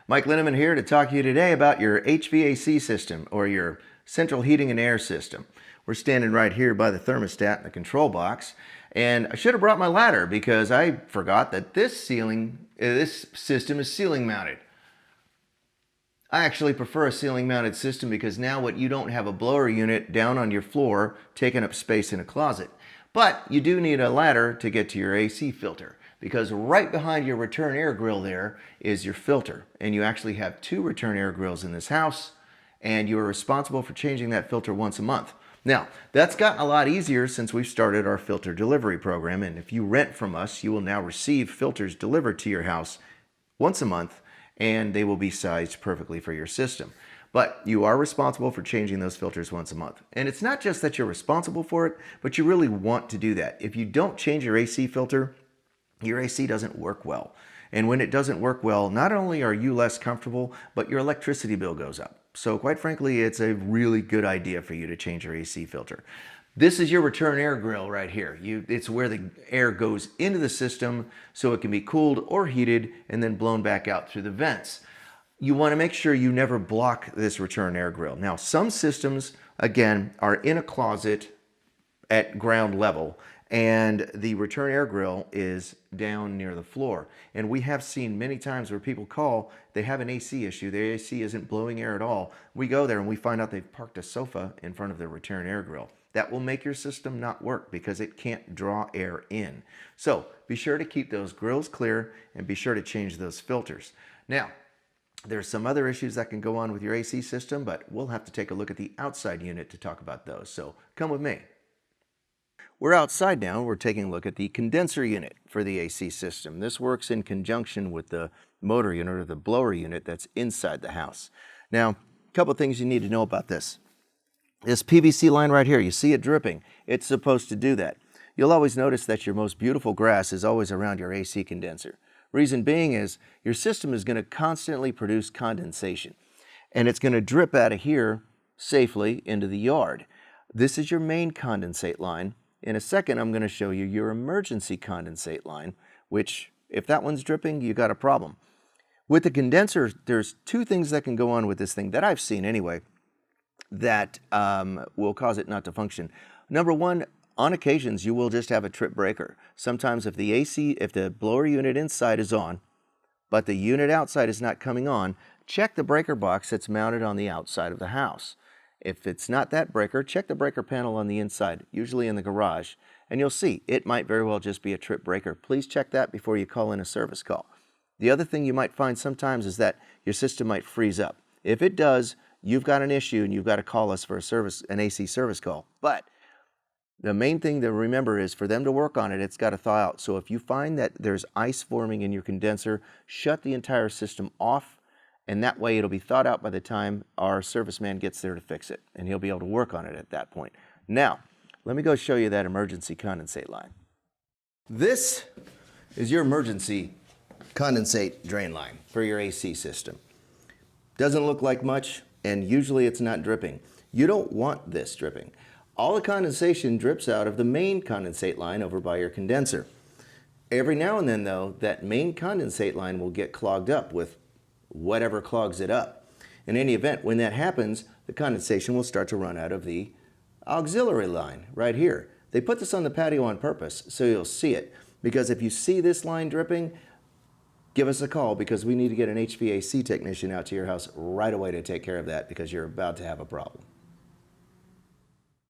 Mike Linnemann here to talk to you today about your HVAC system or your central heating and air system. We're standing right here by the thermostat in the control box, and I should have brought my ladder because I forgot that this system is ceiling mounted. I actually prefer a ceiling mounted system because now you don't have a blower unit down on your floor taking up space in a closet. But you do need a ladder to get to your AC filter, because right behind your return air grill there is your filter. And you actually have 2 return air grills in this house, and you are responsible for changing that filter once a month. Now, that's gotten a lot easier since we've started our filter delivery program, and if you rent from us, you will now receive filters delivered to your house once a month, and they will be sized perfectly for your system. But you are responsible for changing those filters once a month. And it's not just that you're responsible for it, but you really want to do that. If you don't change your AC filter, your AC doesn't work well. And when it doesn't work well, not only are you less comfortable, but your electricity bill goes up. So quite frankly, it's a really good idea for you to change your AC filter. This is your return air grill right here. It's where the air goes into the system so it can be cooled or heated and then blown back out through the vents. You want to make sure you never block this return air grill. Now, some systems, again, are in a closet at ground level, and the return air grill is down near the floor. And we have seen many times where people call, they have an AC issue, their AC isn't blowing air at all. We go there and we find out they've parked a sofa in front of their return air grill. That will make your system not work because it can't draw air in. So be sure to keep those grills clear and be sure to change those filters. Now, there's some other issues that can go on with your AC system, but we'll have to take a look at the outside unit to talk about those. So come with me. We're outside now. We're taking a look at the condenser unit for the AC system. This works in conjunction with the motor unit or the blower unit that's inside the house. Now, a couple things you need to know about this. This PVC line right here, you see it dripping. It's supposed to do that. You'll always notice that your most beautiful grass is always around your AC condenser. Reason being is your system is going to constantly produce condensation, and it's going to drip out of here safely into the yard. This is your main condensate line. In a second, I'm going to show you your emergency condensate line, which if that one's dripping, you got a problem. With the condenser, there's 2 things that can go on with this thing that I've seen anyway that will cause it not to function. Number 1, on occasions, you will just have a trip breaker. Sometimes if the blower unit inside is on, but the unit outside is not coming on, check the breaker box that's mounted on the outside of the house. If it's not that breaker, check the breaker panel on the inside, usually in the garage, and you'll see it might very well just be a trip breaker. Please check that before you call in a service call. The other thing you might find sometimes is that your system might freeze up. If it does, you've got an issue and you've got to call us for an AC service call. But the main thing to remember is for them to work on it, it's got to thaw out. So if you find that there's ice forming in your condenser, shut the entire system off, and that way it'll be thawed out by the time our serviceman gets there to fix it, and he'll be able to work on it at that point. Now, let me go show you that emergency condensate line. This is your emergency condensate drain line for your AC system. Doesn't look like much, and usually it's not dripping. You don't want this dripping. All the condensation drips out of the main condensate line over by your condenser. Every now and then, though, that main condensate line will get clogged up with whatever clogs it up. In any event, when that happens, the condensation will start to run out of the auxiliary line right here. They put this on the patio on purpose so you'll see it, because if you see this line dripping, give us a call because we need to get an HVAC technician out to your house right away to take care of that because you're about to have a problem.